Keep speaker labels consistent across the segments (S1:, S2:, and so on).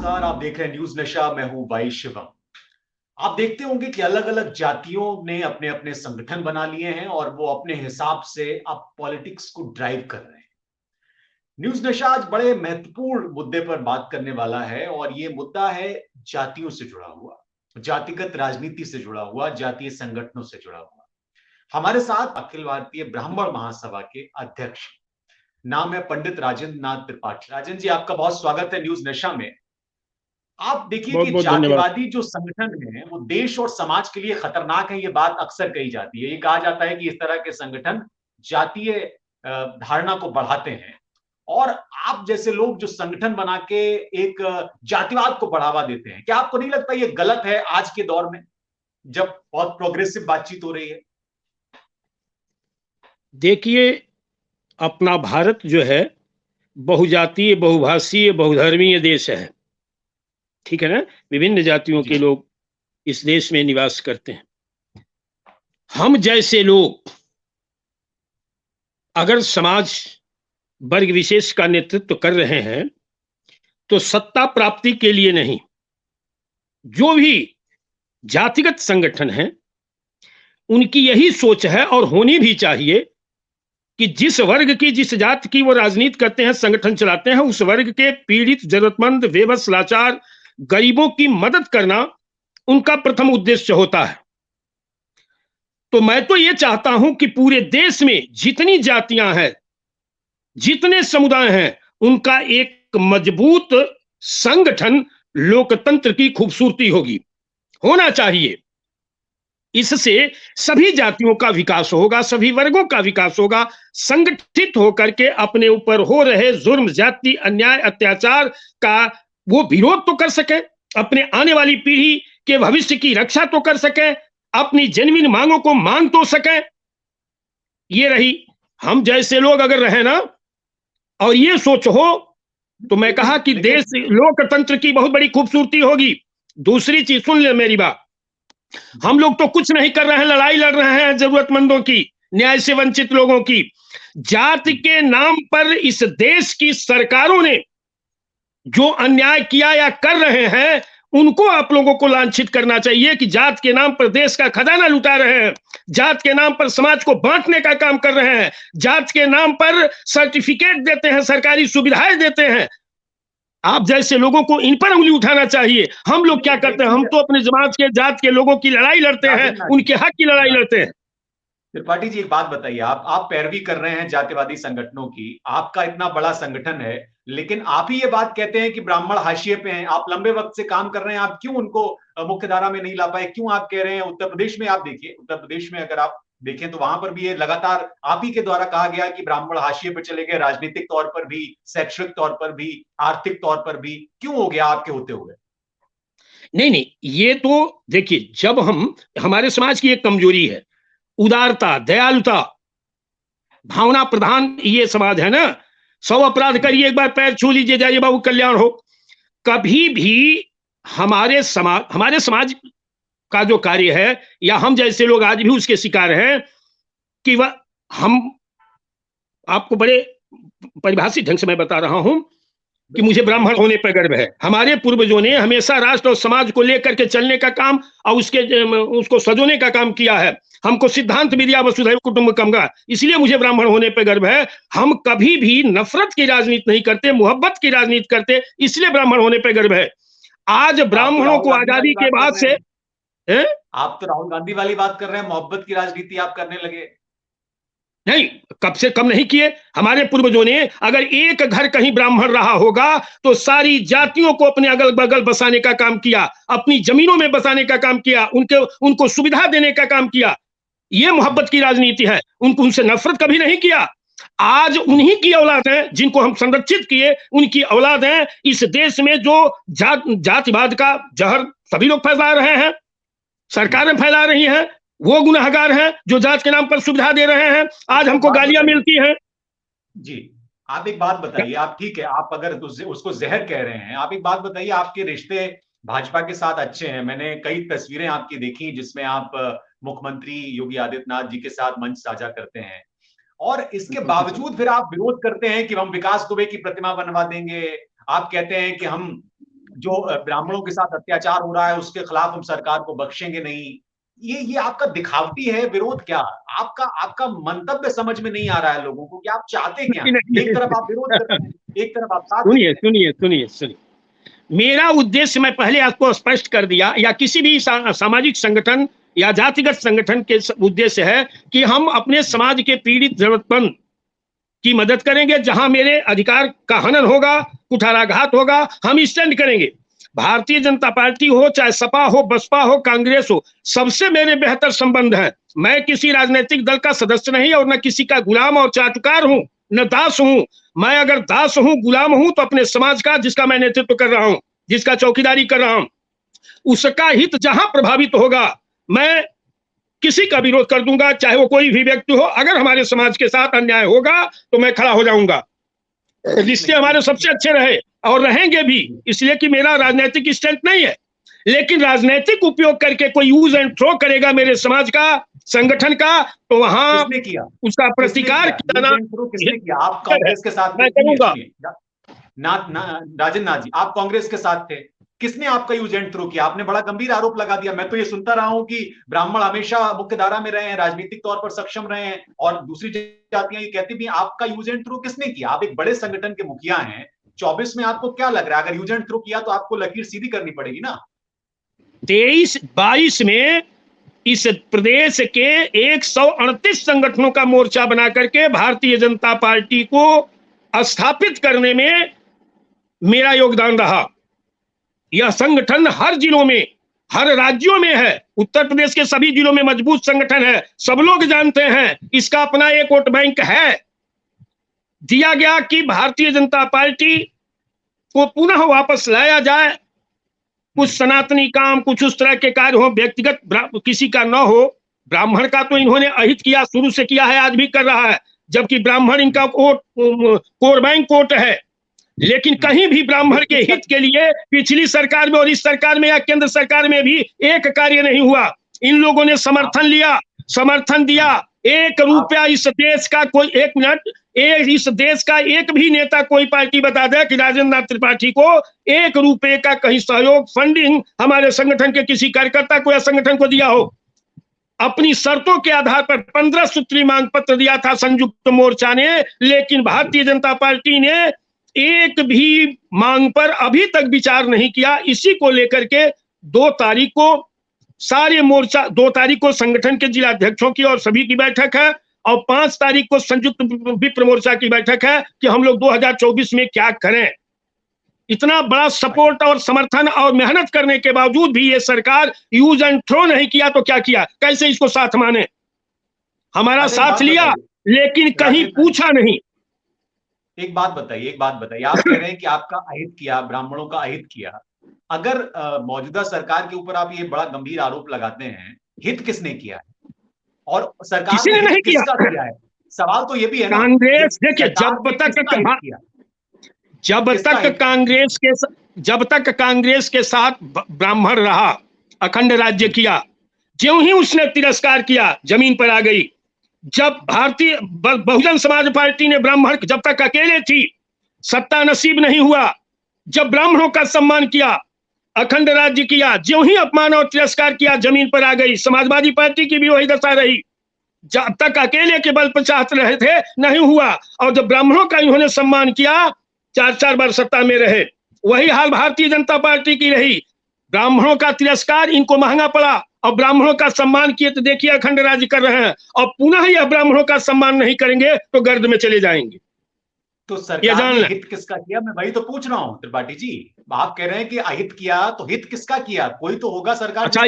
S1: नमस्कार। आप देख रहे हैं न्यूज नशा। मैं हूं वाई शिवम। आप देखते होंगे कि अलग अलग जातियों ने अपने अपने संगठन बना लिए हैं और वो अपने हिसाब से अब पॉलिटिक्स को ड्राइव कर रहे हैं। न्यूज नशा आज बड़े महत्वपूर्ण मुद्दे पर बात करने वाला है और ये मुद्दा है जातियों से जुड़ा हुआ, जातिगत राजनीति से जुड़ा हुआ, जातीय संगठनों से जुड़ा हुआ। हमारे साथ अखिल भारतीय ब्राह्मण महासभा के अध्यक्ष, नाम है पंडित राजेंद्र नाथ त्रिपाठी। राजन जी, आपका बहुत स्वागत है न्यूज नशा में। आप देखिए
S2: बहुत
S1: कि
S2: बहुत धन्यवाद।
S1: जातिवादी जो संगठन है वो देश और समाज के लिए खतरनाक है। ये बात अक्सर कही जाती है। ये कहा जाता है कि इस तरह के संगठन जातीय धारणा को बढ़ाते हैं। और आप जैसे लोग जो संगठन बना के एक जातिवाद को बढ़ावा देते हैं, क्या आपको नहीं लगता ये गलत है आज के दौर में जब बहुत प्रोग्रेसिव बातचीत हो रही है?
S2: देखिए, अपना भारत जो है बहुजातीय, बहुभाषीय, बहुधर्मीय देश है। ठीक है ना। विभिन्न जातियों
S1: जी।
S2: के लोग इस देश में निवास करते हैं। हम जैसे लोग अगर समाज वर्ग विशेष का नेतृत्व कर रहे हैं तो सत्ता प्राप्ति के लिए नहीं, जो भी जातिगत संगठन है उनकी यही सोच है और होनी भी चाहिए कि जिस वर्ग की, जिस जाति की वो राजनीति करते हैं, संगठन चलाते हैं, उस वर्ग के पीड़ित, जरूरतमंद, बेबस, लाचार, गरीबों की मदद करना उनका प्रथम उद्देश्य होता है। तो मैं तो ये चाहता हूं कि पूरे देश में जितनी जातियां हैं, जितने समुदाय हैं, उनका एक मजबूत संगठन लोकतंत्र की खूबसूरती होगी, होना चाहिए। इससे सभी जातियों का विकास होगा, सभी वर्गों का विकास होगा। संगठित होकर के अपने ऊपर हो रहे जुर्म, जाति, अन्याय, अत्याचार का वो विरोध तो कर सके, अपने आने वाली पीढ़ी के भविष्य की रक्षा तो कर सके, अपनी जेन्युइन मांगों को मान तो सके। ये रही, हम जैसे लोग अगर रहे ना और ये सोच हो, तो मैं कहा
S1: लेकिन
S2: कि
S1: लेकिन
S2: देश लोकतंत्र की बहुत बड़ी खूबसूरती होगी। दूसरी चीज सुन ले मेरी बात,
S1: जी।
S2: हम लोग तो कुछ नहीं कर रहे हैं, लड़ाई लड़ रहे हैं जरूरतमंदों की, न्याय से वंचित लोगों की। जाति के नाम पर इस देश की सरकारों ने जो अन्याय किया या कर रहे हैं, उनको आप लोगों को लांछित करना चाहिए कि जात के नाम पर देश का खजाना लुटा रहे हैं, जात के नाम पर समाज को बांटने का काम कर रहे हैं, जात के नाम पर सर्टिफिकेट देते हैं, सरकारी सुविधाएं देते हैं। आप जैसे लोगों को इन पर उंगली उठाना चाहिए। हम लोग क्या
S1: नहीं, एक
S2: करते हैं, हम
S1: चीज
S2: तो अपने समाज के, जात के लोगों की लड़ाई लड़ते हैं,
S1: राजेंद्र नाथ जी,
S2: उनके हक की लड़ाई लड़ते हैं।
S1: त्रिपाठी जी, एक बात बताइए। आप पैरवी कर रहे हैं जातिवादी संगठनों की, आपका इतना बड़ा संगठन है, लेकिन आप ही ये बात कहते हैं कि ब्राह्मण हाशिए पे हैं। आप लंबे वक्त से काम कर रहे हैं, आप क्यों उनको मुख्य धारा में नहीं ला पाए? क्यों आप कह रहे हैं? उत्तर प्रदेश में आप देखिए, उत्तर प्रदेश में अगर आप देखें तो वहां पर भी ये लगातार आप ही के द्वारा कहा गया कि ब्राह्मण हाशिए पे चले गए, राजनीतिक तौर पर भी, शैक्षणिक तौर पर भी, आर्थिक तौर पर भी। क्यों हो गया आपके होते हुए?
S2: नहीं नहीं, ये तो देखिए, जब हम, हमारे समाज की एक कमजोरी है उदारता, दयालुता, भावना प्रधान ये समाज है ना। 100 अपराध करिए, एक बार पैर छू लीजिए, जाइए बाबू कल्याण हो। कभी भी हमारे समाज का जो कार्य है, या हम जैसे लोग आज भी उसके शिकार हैं कि वह, हम आपको बड़े परिभाषित ढंग से मैं बता रहा हूं कि मुझे
S1: बिल्कुल
S2: ब्राह्मण
S1: बिल्कुल।
S2: होने पर गर्व है। हमारे पूर्वजों ने हमेशा राष्ट्र और समाज को लेकर के चलने का काम और उसको सजोने का काम किया है। हमको सिद्धांत भी दिया, वसुधैव कुटुंबकम का, इसलिए मुझे ब्राह्मण होने पर गर्व है। हम कभी भी नफरत की राजनीति नहीं करते, मोहब्बत की राजनीति करते, इसलिए ब्राह्मण होने पर गर्व है। आज
S1: आप तो
S2: ब्राह्मणों
S1: राहुल
S2: को
S1: गांधी वाली
S2: आजादी के
S1: बात कर
S2: बाद
S1: रहे
S2: से,
S1: हैं।
S2: है?
S1: आप तो राहुल गांधी वाली बात कर रहे हैं, मोहब्बत की राजनीति आप करने लगे।
S2: नहीं, कब से कम नहीं किए। हमारे पूर्वजों ने, अगर एक घर कहीं ब्राह्मण रहा होगा तो सारी जातियों को अपने अगल बगल बसाने का काम किया, अपनी जमीनों में बसाने का काम किया, उनको सुविधा देने का काम किया। यह मोहब्बत की राजनीति है। उनको, उनसे नफरत कभी नहीं किया। आज उन्हीं की औलाद है जिनको हम संरक्षित किए, उनकी औलाद है इस देश में जो जातिवाद का जहर सभी लोग फैला रहे हैं, सरकारें फैला रही हैं। वो गुनहगार हैं जो जात के नाम पर सुविधा दे रहे हैं। आज
S1: अच्छा, एक
S2: हमको
S1: बात
S2: गालियां
S1: बताइए।
S2: मिलती हैं।
S1: जी। आप एक बात बताइए। आप ठीक है, आप अगर उसको जहर कह रहे हैं, आप एक बात बताइए। आपके रिश्ते भाजपा के साथ अच्छे हैं। मैंने कई तस्वीरें आपकी देखी जिसमें आप मुख्यमंत्री योगी आदित्यनाथ जी के साथ मंच साझा करते हैं, और इसके बावजूद फिर आप विरोध करते हैं कि हम विकास दुबे की प्रतिमा बनवा देंगे। आप कहते हैं कि हम जो ब्राह्मणों के साथ अत्याचार हो रहा है उसके खिलाफ हम सरकार को बख्शेंगे नहीं। ये आपका दिखावटी है विरोध क्या? आपका आपका मंतव्य समझ में नहीं आ रहा है लोगों को कि आप चाहते क्या? एक तरफ आप विरोध कर रहे हैं, एक तरफ आप साथ
S2: सुनिए सुनिए सुनिए सुनिए, मेरा उद्देश्य मैं पहले आपको स्पष्ट कर दिया, या किसी भी सामाजिक संगठन या जातिगत संगठन के उद्देश्य है कि हम अपने समाज के पीड़ित जरूरतमंद की मदद करेंगे। जहां मेरे अधिकार का हनन होगा, कुठाराघात होगा, हम स्टैंड करेंगे। भारतीय जनता पार्टी हो, चाहे सपा हो, बसपा हो, कांग्रेस हो, सबसे मेरे बेहतर संबंध है। मैं किसी राजनीतिक दल का सदस्य नहीं और न किसी का गुलाम और चाटुकार हूं, न दास हूं। मैं अगर दास हूं, गुलाम हूं, तो अपने समाज का, जिसका मैं नेतृत्व कर रहा हूं, जिसका चौकीदारी कर रहा हूं, उसका हित जहां प्रभावित होगा मैं किसी का विरोध कर दूंगा, चाहे वो कोई भी व्यक्ति हो। अगर हमारे समाज के साथ अन्याय होगा तो मैं खड़ा हो जाऊंगा। रिश्ते हमारे सबसे अच्छे रहे और रहेंगे भी, इसलिए कि मेरा राजनीतिक स्टैंड नहीं है। लेकिन राजनीतिक उपयोग करके कोई यूज एंड थ्रो करेगा मेरे समाज का, संगठन का, तो वहां
S1: किया?
S2: उसका प्रतिकार किया ना
S1: किसने किया? आप कांग्रेस के साथ
S2: मैं करूंगा।
S1: राजेंद्र नाथ जी, आप कांग्रेस के साथ थे, किसने आपका यूज एंड थ्रो किया? आपने बड़ा गंभीर आरोप लगा दिया। मैं तो ये सुनता रहा हूं कि ब्राह्मण हमेशा मुख्य धारा में रहे हैं, राजनीतिक तौर पर सक्षम रहे हैं, और दूसरी जातियां ये कहती भी आपका यूज एंड थ्रो किसने किया? आप एक बड़े संगठन के मुखिया हैं। 24 में आपको क्या लग रहा है, अगर यूज एंड थ्रो किया तो आपको लकीर सीधी करनी पड़ेगी ना?
S2: 23-22 में इस प्रदेश के 138 संगठनों का मोर्चा बना करके भारतीय जनता पार्टी को स्थापित करने में मेरा योगदान रहा। यह संगठन हर जिलों में, हर राज्यों में है। उत्तर प्रदेश के सभी जिलों में मजबूत संगठन है, सब लोग जानते हैं। इसका अपना एक वोट बैंक है। दिया गया कि भारतीय जनता पार्टी को पुनः वापस लाया जाए, कुछ सनातनी काम, कुछ उस तरह के कार्य हो, व्यक्तिगत किसी का न हो। ब्राह्मण का तो इन्होंने अहित किया, शुरू से किया है, आज भी कर रहा है, जबकि ब्राह्मण इनका कोर बैंक वोट है। लेकिन कहीं भी ब्राह्मण के हित के लिए पिछली सरकार में और इस सरकार में या केंद्र सरकार में भी एक कार्य नहीं हुआ। इन लोगों ने समर्थन लिया, समर्थन दिया। 1 रुपया इस देश का कोई, 1 मिनट, इस देश का एक भी नेता, कोई पार्टी बता दे कि राजेंद्र नाथ त्रिपाठी को 1 रुपए का कहीं सहयोग, फंडिंग हमारे संगठन के किसी कार्यकर्ता को या संगठन को दिया हो। अपनी शर्तों के आधार पर 15 सूत्री मांग पत्र दिया था संयुक्त मोर्चा ने, लेकिन भारतीय जनता पार्टी ने एक भी मांग पर अभी तक विचार नहीं किया। इसी को लेकर के 2 तारीख को सारे मोर्चा, 2 तारीख को संगठन के जिला अध्यक्षों की और सभी की बैठक है, और 5 तारीख को संयुक्त विप्र मोर्चा की बैठक है कि हम लोग 2024 में क्या करें। इतना बड़ा सपोर्ट और समर्थन और मेहनत करने के बावजूद भी ये सरकार यूज एंड थ्रो नहीं किया तो क्या किया? कैसे इसको साथ माने? हमारा साथ लिया लेकिन कहीं पूछा नहीं।
S1: एक बात बताइए, आप कह रहे हैं कि आपका अहित किया, ब्राह्मणों का अहित किया। अगर मौजूदा सरकार के ऊपर आप ये बड़ा गंभीर आरोप लगाते हैं, हित किसने किया है और सरकार ने हित किसका किया है? सवाल तो ये भी है ना।
S2: कांग्रेस, देखिए, जब तक कांग्रेस के साथ ब्राह्मण रहा, अखंड राज्य किया, ज्यों ही उसने तिरस्कार किया, जमीन पर आ गई। जब भारतीय बहुजन समाज पार्टी ने ब्राह्मण, जब तक अकेले थी, सत्ता नसीब नहीं हुआ। जब ब्राह्मणों का सम्मान किया, अखंड राज्य किया, ज्यों ही अपमान और तिरस्कार किया, जमीन पर आ गई। समाजवादी पार्टी की भी वही दशा रही। जब तक अकेले के बल पर चाहते रहे थे, नहीं हुआ। और जब ब्राह्मणों का इन्होंने सम्मान किया, 4 बार सत्ता में रहे। वही हाल भारतीय जनता पार्टी की रही। ब्राह्मणों का तिरस्कार इनको महंगा पड़ा, और ब्राह्मणों का सम्मान किए तो देखिए अखंड राज्य कर रहे हैं। और पुनः यह ब्राह्मणों का सम्मान नहीं करेंगे तो गर्द में चले जाएंगे।
S1: तो सरकार ने हित किसका किया? मैं वही तो पूछ रहा हूं त्रिपाठी जी। आप कह रहे हैं कि अहित किया, तो हित किसका किया? कोई तो होगा सरकार।
S2: अच्छा,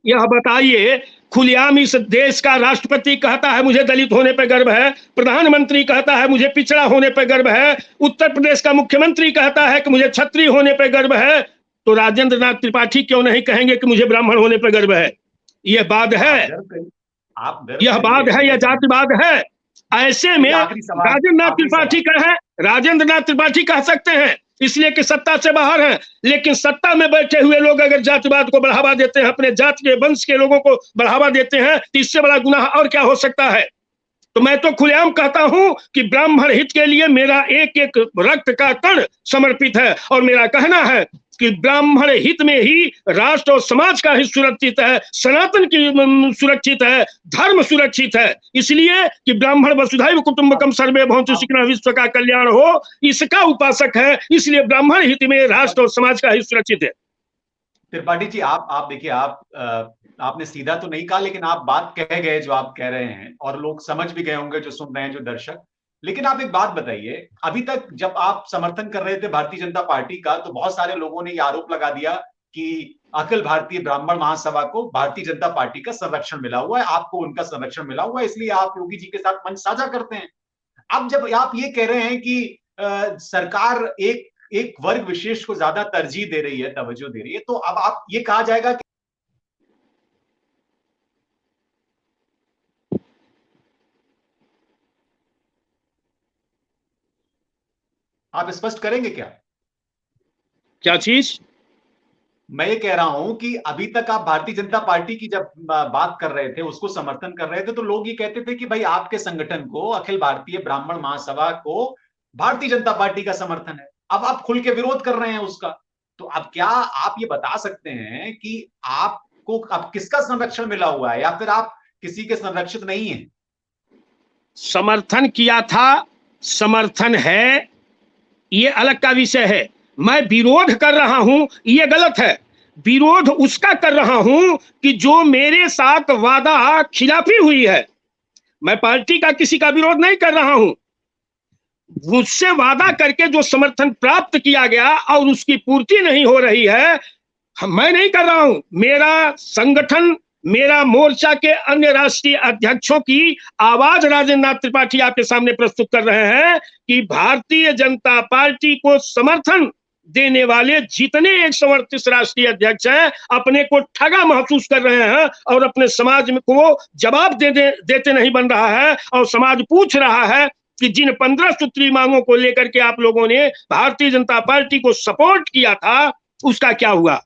S2: यह बताइए, खुलेआम इस देश का राष्ट्रपति कहता है मुझे दलित होने पर गर्व है, प्रधानमंत्री कहता है मुझे पिछड़ा होने पर गर्व है, उत्तर प्रदेश का मुख्यमंत्री कहता है कि मुझे क्षत्रिय होने पर गर्व है, तो राजेंद्र नाथ त्रिपाठी क्यों नहीं कहेंगे कि मुझे ब्राह्मण होने पर गर्व है? यह बात है, यह बात है, यह जातिवाद है। ऐसे में राजेंद्र नाथ त्रिपाठी कह सकते हैं, इसलिए कि सत्ता से बाहर हैं। लेकिन सत्ता में बैठे हुए लोग अगर जातिवाद को बढ़ावा देते हैं, अपने जात के वंश के लोगों को बढ़ावा देते हैं, तो इससे बड़ा गुनाह और क्या हो सकता है? तो मैं तो खुलेआम कहता हूं कि ब्राह्मण हित के लिए मेरा एक एक रक्त का कण समर्पित है, और मेरा कहना है कि ब्राह्मण हित में ही राष्ट्र और समाज का हित सुरक्षित है, सनातन की सुरक्षित है, धर्म सुरक्षित है। इसलिए कि ब्राह्मण वसुधैव कुटुंबकम सर्वे भवन्तु सुखिनः, विश्व का कल्याण हो, इसका उपासक है, इसलिए ब्राह्मण हित में राष्ट्र और समाज का हित सुरक्षित है।
S1: त्रिपाठी जी, आप देखिए, आपने सीधा तो नहीं कहा, लेकिन आप बात कह गए जो आप कह रहे हैं, और लोग समझ भी गए होंगे जो सुन रहे हैं, जो दर्शक। लेकिन आप एक बात बताइए, अभी तक जब आप समर्थन कर रहे थे भारतीय जनता पार्टी का, तो बहुत सारे लोगों ने यह आरोप लगा दिया कि अखिल भारतीय ब्राह्मण महासभा को भारतीय जनता पार्टी का संरक्षण मिला हुआ है, आपको उनका संरक्षण मिला हुआ है, इसलिए आप योगी जी के साथ मंच साझा करते हैं। अब जब आप ये कह रहे हैं कि सरकार एक एक वर्ग विशेष को ज्यादा तरजीह दे रही है, तवज्जो दे रही है, तो अब आप ये कहा जाएगा कि आप स्पष्ट करेंगे क्या?
S2: क्या चीज?
S1: मैं ये कह रहा हूं कि अभी तक आप भारतीय जनता पार्टी की जब बात कर रहे थे, उसको समर्थन कर रहे थे, तो लोग ये कहते थे कि भाई आपके संगठन को, अखिल भारतीय ब्राह्मण महासभा को भारतीय जनता पार्टी का समर्थन है। अब आप खुल के विरोध कर रहे हैं उसका। तो अब क्या आप ये बता सकते हैं कि आपको अब किसका संरक्षण मिला हुआ है, या फिर आप किसी के संरक्षित नहीं है?
S2: समर्थन किया था, समर्थन है, ये अलग का विषय है। मैं विरोध कर रहा हूं, ये गलत है। विरोध उसका कर रहा हूं कि जो मेरे साथ वादा खिलाफी हुई है। मैं पार्टी का किसी का विरोध नहीं कर रहा हूं। मुझसे वादा करके जो समर्थन प्राप्त किया गया और उसकी पूर्ति नहीं हो रही है, मैं नहीं कर रहा हूं। मेरा संगठन, मेरा मोर्चा के अन्य राष्ट्रीय अध्यक्षों की आवाज राजेंद्र नाथ त्रिपाठी आपके सामने प्रस्तुत कर रहे हैं कि भारतीय जनता पार्टी को समर्थन देने वाले जितने 138 राष्ट्रीय अध्यक्ष हैं, अपने को ठगा महसूस कर रहे हैं और अपने समाज को जवाब देते नहीं बन रहा है। और समाज पूछ रहा है कि जिन 15 सूत्री मांगों को लेकर के आप लोगों ने भारतीय जनता पार्टी को सपोर्ट किया था, उसका क्या हुआ?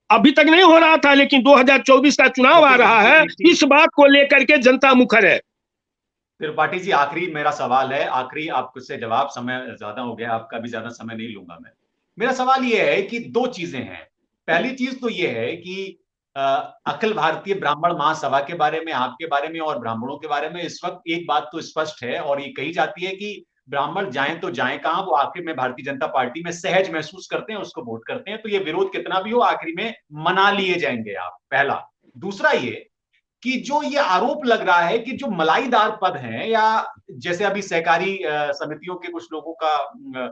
S2: अभी तक नहीं हो रहा था, लेकिन 2024 का चुनाव आ रहा है, इस बात को लेकर के जनता मुखर है।
S1: त्रिपाठी जी, आखिरी मेरा सवाल है, आखिरी आपसे जवाब, समय ज्यादा हो गया, आपका भी ज्यादा समय नहीं लूंगा मैं। मेरा सवाल यह है कि दो चीजें हैं। पहली चीज तो यह है कि अखिल भारतीय ब्राह्मण महासभा के बारे में, आपके बारे में और ब्राह्मणों के बारे में इस वक्त एक बात तो स्पष्ट है, और ये कही जाती है कि ब्राह्मण जाएं तो जाएं कहां, वो आखिर में भारतीय जनता पार्टी में सहज महसूस करते हैं, उसको वोट करते हैं। तो ये विरोध कितना भी हो, आखिरी में मना लिए जाएंगे आप, पहला। दूसरा ये कि जो ये आरोप लग रहा है कि जो मलाईदार पद हैं, या जैसे अभी सहकारी समितियों के कुछ लोगों का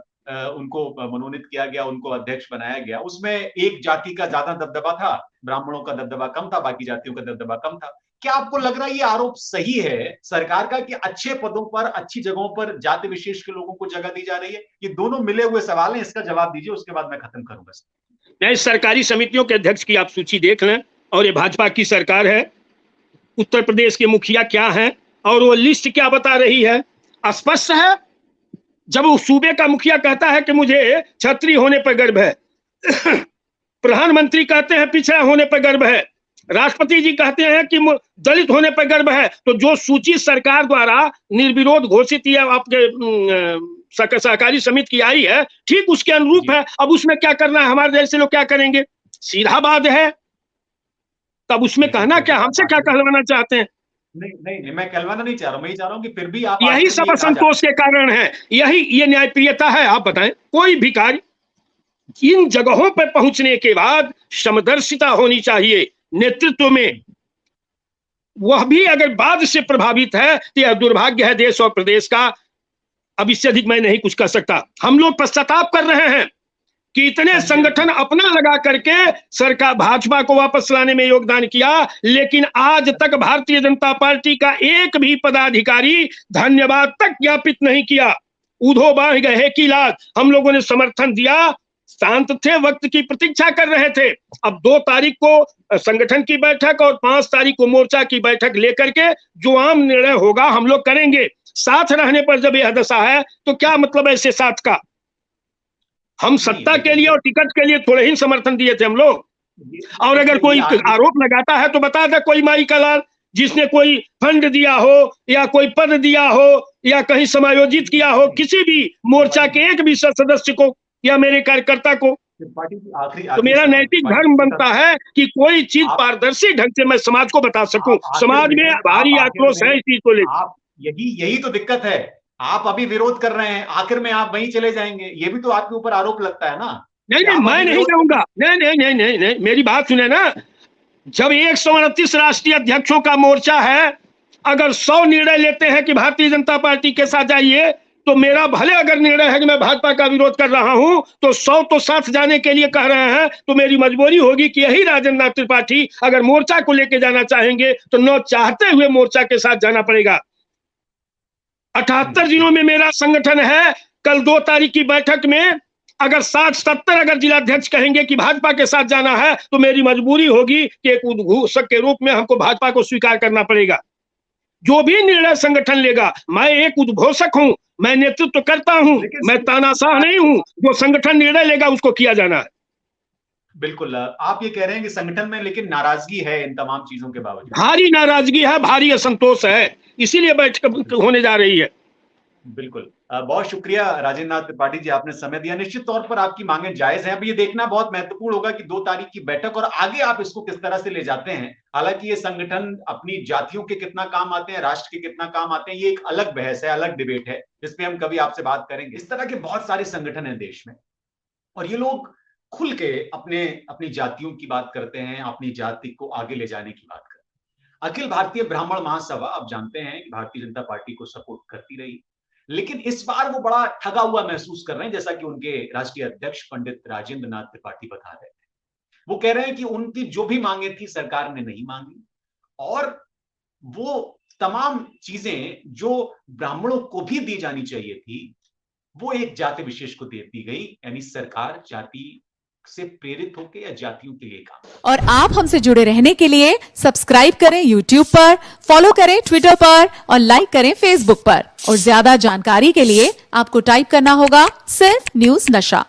S1: उनको मनोनीत किया गया, उनको अध्यक्ष बनाया गया, उसमें एक जाति का ज्यादा दबदबा था, ब्राह्मणों का दबदबा कम था, बाकी जातियों का दबदबा कम था। क्या आपको लग रहा है ये आरोप सही है सरकार का कि अच्छे पदों पर, अच्छी जगहों पर जाति विशेष के लोगों को जगह दी जा रही है? ये दोनों मिले हुए सवाल हैं, इसका जवाब दीजिए, उसके बाद मैं खत्म करूंगा।
S2: मैं सरकारी समितियों के अध्यक्ष की आप सूची देख लें, और ये भाजपा की सरकार है। उत्तर प्रदेश के मुखिया क्या हैं और वो लिस्ट क्या बता रही है, स्पष्ट है। जब वो सूबे का मुखिया कहता है कि मुझे क्षत्रिय होने पर गर्व है, प्रधानमंत्री कहते हैं पिछड़ा होने पर गर्व है, राष्ट्रपति जी कहते हैं कि दलित होने पर गर्व है, तो जो सूची सरकार द्वारा निर्विरोध घोषित या आपके सहकारी समिति की आई है, ठीक उसके अनुरूप है। अब उसमें क्या करना है, हमारे जैसे लोग क्या करेंगे? सीधा बात है। तब उसमें कहना क्या, हमसे क्या कहलवाना चाहते हैं?
S1: नहीं नहीं, मैं कहलवाना नहीं चाह रहा हूं, मैं ये चाह रहा हूं कि फिर भी आप,
S2: यही सब असंतोष के कारण है, यही ये न्यायप्रियता है। आप बताएं, कोई भी कार्य इन जगहों पर पहुंचने के बाद समदर्शिता होनी चाहिए नेतृत्व में। वह भी अगर बाद से प्रभावित है तो यह दुर्भाग्य है देश और प्रदेश का। अब इससे अधिक मैं नहीं कुछ कर सकता। हम लोग पश्चाताप कर रहे हैं कि इतने संगठन अपना लगा करके सरकार भाजपा को वापस लाने में योगदान किया, लेकिन आज तक भारतीय जनता पार्टी का एक भी पदाधिकारी धन्यवाद तक ज्ञापित नहीं किया। उधो बांध गए की लाज। हम लोगों ने समर्थन दिया, शांत थे, वक्त की प्रतीक्षा कर रहे थे। अब 2 तारीख को संगठन की बैठक और 5 तारीख को मोर्चा की बैठक लेकर के जो आम निर्णय होगा हम लोग करेंगे। साथ रहने पर जब यह दशा है तो क्या मतलब ऐसे साथ का? हम सत्ता के लिए और टिकट के लिए थोड़े ही समर्थन दिए थे हम लोग। और अगर कोई आरोप लगाता है तो बता दे कोई माई का लाल जिसने कोई फंड दिया हो या कोई पद दिया हो या कहीं समायोजित किया हो किसी भी मोर्चा के एक भी सदस्य को या मेरे कार्यकर्ता को, तो मेरा नैतिक धर्म बनता है कि कोई चीज पारदर्शी ढंग से मैं समाज को बता सकूं। समाज में भारी आक्रोश है इस चीज को लेकर।
S1: यही तो दिक्कत है, आप अभी विरोध कर रहे हैं, आखिर में आप वहीं चले जाएंगे, ये भी तो आपके ऊपर आरोप लगता है ना।
S2: नहीं, मैं नहीं जाऊंगा। नहीं, मेरी बात सुने ना। जब 129 राष्ट्रीय अध्यक्षों का मोर्चा है, अगर 100 निर्णय लेते हैं कि भारतीय जनता पार्टी के साथ जाइए, तो मेरा भले अगर निर्णय है कि मैं भाजपा का विरोध कर रहा हूं, तो 100 तो साथ जाने के लिए कह रहे हैं, तो मेरी मजबूरी होगी कि यही राजेंद्र नाथ त्रिपाठी अगर मोर्चा को लेके जाना चाहेंगे तो न चाहते हुए मोर्चा के साथ जाना पड़ेगा। 78 दिनों में मेरा संगठन है। कल 2 तारीख की बैठक में अगर 60-70 अगर जिलाध्यक्ष कहेंगे कि भाजपा के साथ जाना है, तो मेरी मजबूरी होगी कि एक उद्घोषक के रूप में हमको भाजपा को स्वीकार करना पड़ेगा। जो भी निर्णय संगठन लेगा, मैं एक उद्घोषक हूं, मैं नेतृत्व करता हूं, मैं तानाशाह नहीं हूं। जो संगठन निर्णय लेगा उसको किया जाना है।
S1: बिल्कुल, आप ये कह रहे हैं कि संगठन में लेकिन नाराजगी है इन तमाम चीजों के बावजूद।
S2: भारी नाराजगी है, भारी असंतोष है, इसीलिए बैठक होने जा रही है।
S1: बिल्कुल, बहुत शुक्रिया राजेंद्र नाथ त्रिपाठी जी, आपने समय दिया। निश्चित तौर पर आपकी मांगे जायज हैं। अब ये देखना बहुत महत्वपूर्ण होगा कि 2 तारीख की बैठक और आगे आप इसको किस तरह से ले जाते हैं। हालांकि ये संगठन अपनी जातियों के कितना काम आते हैं, राष्ट्र के कितना काम आते हैं, ये एक अलग बहस है, अलग डिबेट है, जिसपे हम कभी आपसे बात करेंगे। इस तरह के बहुत सारे संगठन हैं देश में और ये लोग खुल के अपनी जातियों की बात करते हैं, अपनी जाति को आगे ले जाने की बात करते हैं। अखिल भारतीय ब्राह्मण महासभा, आप जानते हैं कि भारतीय जनता पार्टी को सपोर्ट करती रही, लेकिन इस बार वो बड़ा ठगा हुआ महसूस कर रहे हैं, जैसा कि उनके राष्ट्रीय अध्यक्ष पंडित राजेंद्र नाथ त्रिपाठी बता रहे हैं। वो कह रहे हैं कि उनकी जो भी मांगे थी सरकार ने नहीं मांगी और वो तमाम चीजें जो ब्राह्मणों को भी दी जानी चाहिए थी, वो एक जाति विशेष को दे दी गई। यानी सरकार जाति से प्रेरित होकर या जातियों के लिए काम।
S3: और आप हमसे जुड़े रहने के लिए सब्सक्राइब करें YouTube पर, फॉलो करें Twitter पर और लाइक करें Facebook पर। और ज्यादा जानकारी के लिए आपको टाइप करना होगा सिर्फ न्यूज नशा।